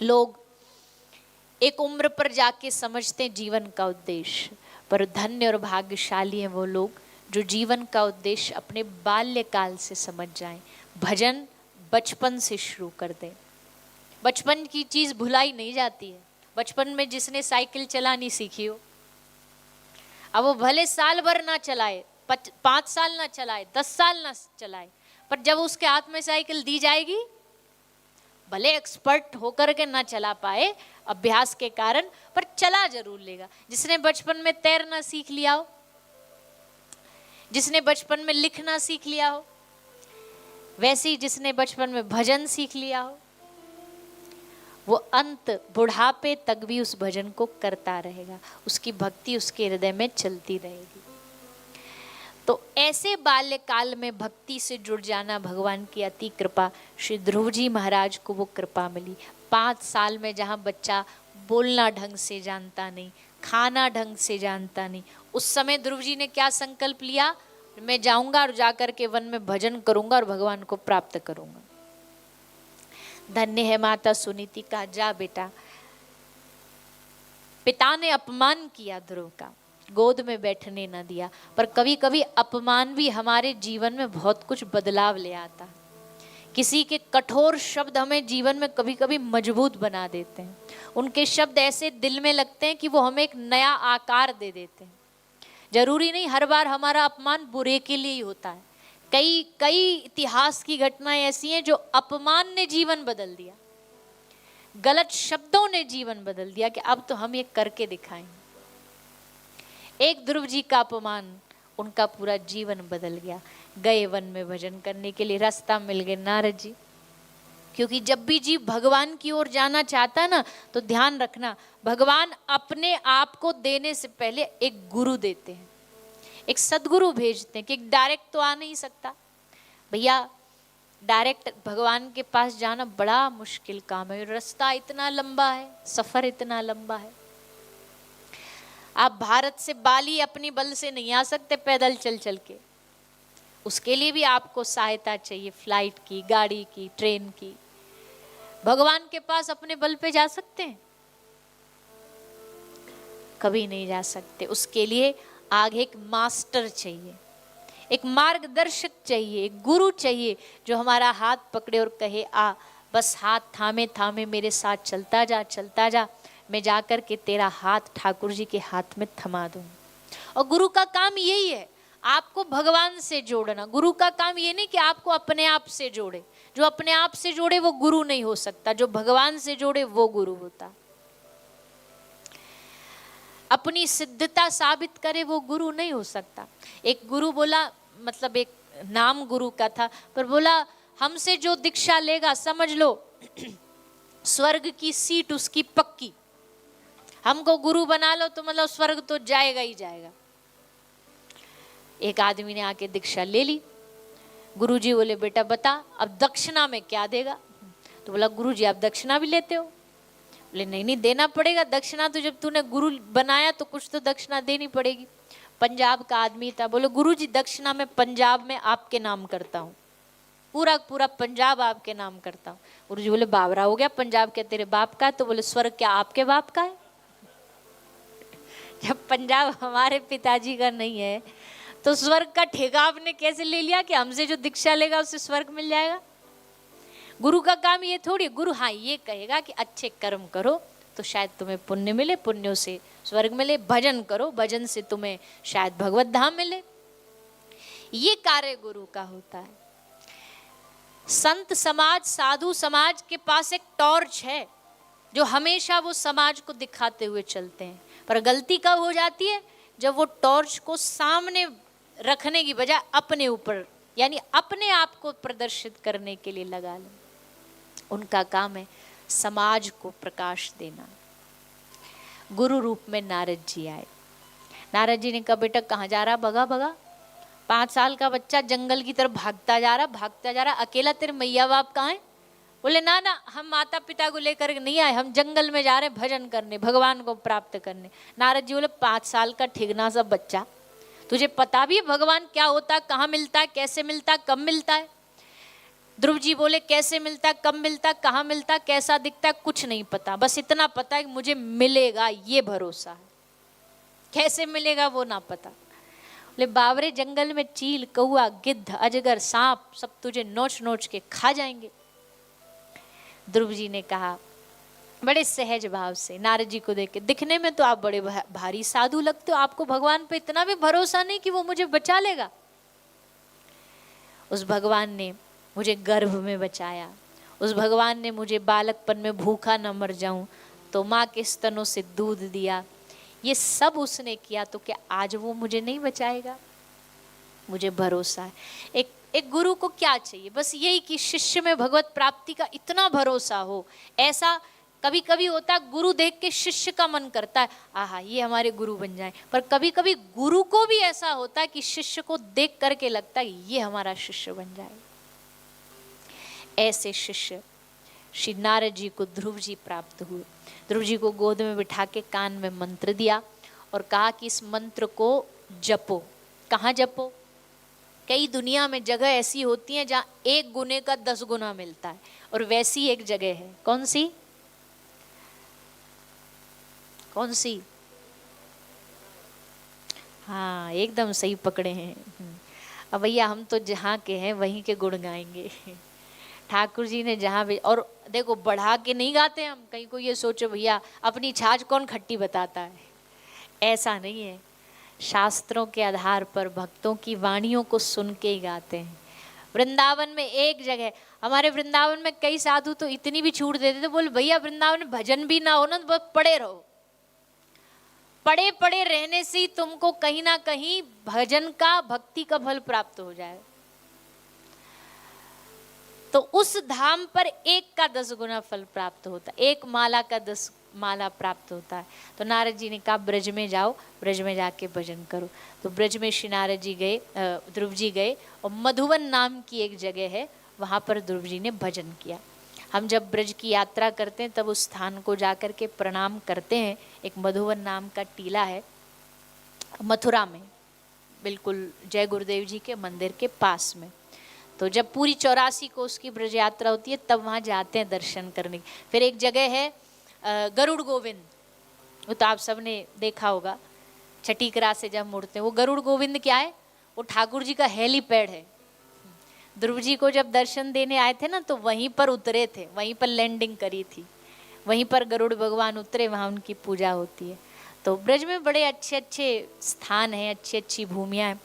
लोग एक उम्र पर जाके समझते हैं जीवन का उद्देश्य, पर धन्य और भाग्यशाली हैं वो लोग जो जीवन का उद्देश्य अपने बाल्यकाल से समझ जाएं। भजन बचपन से शुरू कर दें। बचपन की चीज भुलाई नहीं जाती है। बचपन में जिसने साइकिल चलानी सीखी हो, अब वो भले साल भर ना चलाए, 5 साल ना चलाए, 10 साल ना चलाए, पर जब उसके हाथ में साइकिल दी जाएगी, भले एक्सपर्ट होकर के ना चला पाए अभ्यास के कारण, पर चला जरूर लेगा। जिसने बचपन में तैरना सीख लिया हो, जिसने बचपन में लिखना सीख लिया हो, वैसे ही जिसने बचपन में भजन सीख लिया हो, वो अंत बुढ़ापे तक भी उस भजन को करता रहेगा। उसकी भक्ति उसके हृदय में चलती रहेगी। तो ऐसे बाल्यकाल में भक्ति से जुड़ जाना भगवान की अति कृपा। श्री ध्रुव जी महाराज को वो कृपा मिली। 5 साल में जहाँ बच्चा बोलना ढंग से जानता नहीं, खाना ढंग से जानता नहीं, उस समय ध्रुव जी ने क्या संकल्प लिया? मैं जाऊंगा और जाकर के वन में भजन करूंगा और भगवान को प्राप्त करूंगा। धन्य है माता सुनीति का, जा बेटा। पिता ने अपमान किया ध्रुव का, गोद में बैठने न दिया, पर कभी कभी अपमान भी हमारे जीवन में बहुत कुछ बदलाव ले आता है। किसी के कठोर शब्द हमें जीवन में कभी कभी मजबूत बना देते हैं। उनके शब्द ऐसे दिल में लगते हैं कि वो हमें एक नया आकार दे देते हैं। जरूरी नहीं हर बार हमारा अपमान बुरे के लिए ही होता है। कई इतिहास की घटनाएं ऐसी हैं जो अपमान ने जीवन बदल दिया, गलत शब्दों ने जीवन बदल दिया कि अब तो हम ये करके दिखाएंगे। एक ध्रुव जी का अपमान, उनका पूरा जीवन बदल गया। गए वन में भजन करने के लिए, रास्ता मिल गए नारद जी। क्योंकि जब भी जीव भगवान की ओर जाना चाहता है ना, तो ध्यान रखना, भगवान अपने आप को देने से पहले एक गुरु देते हैं, एक सदगुरु भेजते हैं। कि डायरेक्ट तो आ नहीं सकता भैया, डायरेक्ट भगवान के पास जाना बड़ा मुश्किल काम है। रास्ता इतना लंबा है, सफर इतना लंबा है। आप भारत से बाली अपनी बल से नहीं आ सकते पैदल चल चल के। उसके लिए भी आपको सहायता चाहिए, फ्लाइट की, गाड़ी की, ट्रेन की। भगवान के पास अपने बल पे जा सकते हैं? कभी नहीं जा सकते। उसके लिए आगे एक मास्टर चाहिए, एक मार्गदर्शक चाहिए, एक गुरु चाहिए जो हमारा हाथ पकड़े और कहे आ, बस हाथ थामे थामे मेरे साथ चलता जा, चलता जा। मैं जाकर के तेरा हाथ ठाकुर जी के हाथ में थमा दूं। और गुरु का काम यही है, आपको भगवान से जोड़ना। गुरु का काम ये नहीं कि आपको अपने आप से जोड़े। जो अपने आप से जोड़े वो गुरु नहीं हो सकता, जो भगवान से जोड़े वो गुरु होता। अपनी सिद्धता साबित करे वो गुरु नहीं हो सकता। एक गुरु बोला, मतलब एक नाम गुरु का था, पर बोला हमसे जो दीक्षा लेगा समझ लो स्वर्ग की सीट उसकी पक्की। हमको गुरु बना लो तो मतलब स्वर्ग तो जाएगा ही जाएगा। एक आदमी ने आके दीक्षा ले ली। गुरुजी बोले बेटा बता अब दक्षिणा में क्या देगा? तो बोला गुरुजी आप दक्षिणा भी लेते हो? बोले नहीं नहीं देना पड़ेगा दक्षिणा, तो जब तूने गुरु बनाया तो कुछ तो दक्षिणा देनी पड़ेगी। पंजाब का आदमी था। बोले गुरुजी दक्षिणा में पंजाब में आपके नाम करता हूँ, पूरा पूरा पंजाब आपके नाम करता हूँ। गुरुजी बोले बावरा हो गया, पंजाब क्या तेरे बाप का है? तो बोले स्वर्ग क्या आपके बाप का है? जब पंजाब हमारे पिताजी का नहीं है तो स्वर्ग का ठेका आपने कैसे ले लिया कि हमसे जो दीक्षा लेगा उसे स्वर्ग मिल जाएगा? गुरु का काम ये थोड़ी। गुरु हाँ ये कहेगा कि अच्छे कर्म करो तो शायद तुम्हें पुण्य मिले, पुण्यों से स्वर्ग मिले। भजन करो, भजन से तुम्हें शायद भगवत धाम मिले। ये कार्य गुरु का होता है। संत समाज, साधु समाज के पास एक टॉर्च है जो हमेशा वो समाज को दिखाते हुए चलते हैं। पर गलती कब हो जाती है? जब वो टॉर्च को सामने रखने की बजाय अपने ऊपर, यानी अपने आप को प्रदर्शित करने के लिए लगा लें। उनका काम है समाज को प्रकाश देना। गुरु रूप में नारद जी आए। नारद जी ने कहा बेटा कहाँ जा रहा? भगा भगा। 5 साल का बच्चा जंगल की तरफ भागता जा रहा, अकेला। तेरे मैया बाप कहाँ है? बोले ना ना हम माता पिता को लेकर नहीं आए, हम जंगल में जा रहे भजन करने, भगवान को प्राप्त करने। नारद जी बोले 5 साल का ठिगना सा बच्चा, तुझे पता भी है भगवान क्या होता है, कहाँ मिलता है, कैसे मिलता है, कब मिलता है? ध्रुव जी बोले कैसे मिलता, कब मिलता, कहाँ मिलता, कैसा दिखता, कुछ नहीं पता, बस इतना पता है कि मुझे मिलेगा, ये भरोसा है। कैसे मिलेगा वो ना पता। बोले बावरे जंगल में चील, कौआ, गिद्ध, अजगर, सांप सब तुझे नोच नोच के खा जाएंगे। ध्रुव जी ने कहा बड़े सहज भाव से, नारद जी को देख के, दिखने में तो आप बड़े भारी साधु लगते हो, आपको भगवान पे इतना भी भरोसा नहीं कि वो मुझे बचा लेगा। उस भगवान ने मुझे गर्भ में बचाया, उस भगवान ने मुझे बालकपन में भूखा न मर जाऊं तो माँ के स्तनों से दूध दिया, ये सब उसने किया, तो क्या आज वो मुझे नहीं बचाएगा। मुझे भरोसा है। एक गुरु को क्या चाहिए, बस यही कि शिष्य में भगवत प्राप्ति का इतना भरोसा हो। ऐसा कभी कभी होता है गुरु देख के शिष्य का मन करता है आहा ये हमारे गुरु बन जाए, पर कभी कभी गुरु को भी ऐसा होता है कि शिष्य को देख करके लगता है ये हमारा शिष्य बन जाए। ऐसे शिष्य श्री नारद जी को ध्रुव जी प्राप्त हुए। ध्रुव जी को गोद में बिठा के कान में मंत्र दिया और कहा कि इस मंत्र को जपो। कहाँ जपो? कई दुनिया में जगह ऐसी होती हैं जहाँ 1 गुने का 10 गुना मिलता है, और वैसी एक जगह है। कौन सी? कौन सी? हाँ एकदम सही पकड़े हैं। अब भैया हम तो जहाँ के हैं वहीं के गुण गाएंगे। ठाकुर जी ने जहाँ भी, और देखो बढ़ा के नहीं गाते हम, कहीं को ये सोचो भैया अपनी छाछ कौन खट्टी बताता है, ऐसा नहीं है। शास्त्रों के आधार पर भक्तों की वाणियों को सुन के ही गाते हैं। वृंदावन में एक जगह, हमारे वृंदावन में कई साधु तो इतनी भी छूट देते थे, बोले भैया वृंदावन में भजन भी ना हो ना तो बस पड़े रहो। पड़े पड़े रहने से तुमको कहीं ना कहीं भजन का, भक्ति का फल प्राप्त हो जाए। तो उस धाम पर 1 का 10 गुना फल प्राप्त होता है, 1 माला का 10 माला प्राप्त होता है। तो नारद जी ने कहा ब्रज में जाओ, ब्रज में जाके भजन करो। तो ब्रज में श्री नारद जी गए, ध्रुव जी गए, और मधुवन नाम की एक जगह है, वहाँ पर ध्रुव जी ने भजन किया। हम जब ब्रज की यात्रा करते हैं तब उस स्थान को जाकर के प्रणाम करते हैं। एक मधुवन नाम का टीला है मथुरा में, बिल्कुल जय गुरुदेव जी के मंदिर के पास में। तो जब पूरी 84 को उसकी ब्रज यात्रा होती है तब वहाँ जाते हैं दर्शन करने। फिर एक जगह है गरुड़ गोविंद, वो तो आप सब ने देखा होगा, छठीकरा से जब मुड़ते हैं। वो गरुड़ गोविंद क्या है? वो ठाकुर जी का हेलीपैड है। ध्रुव जी को जब दर्शन देने आए थे ना तो वहीं पर उतरे थे, वहीं पर लैंडिंग करी थी, वहीं पर गरुड़ भगवान उतरे, वहाँ उनकी पूजा होती है। तो ब्रज में बड़े अच्छे अच्छे स्थान हैं, अच्छी अच्छी भूमियाँ हैं।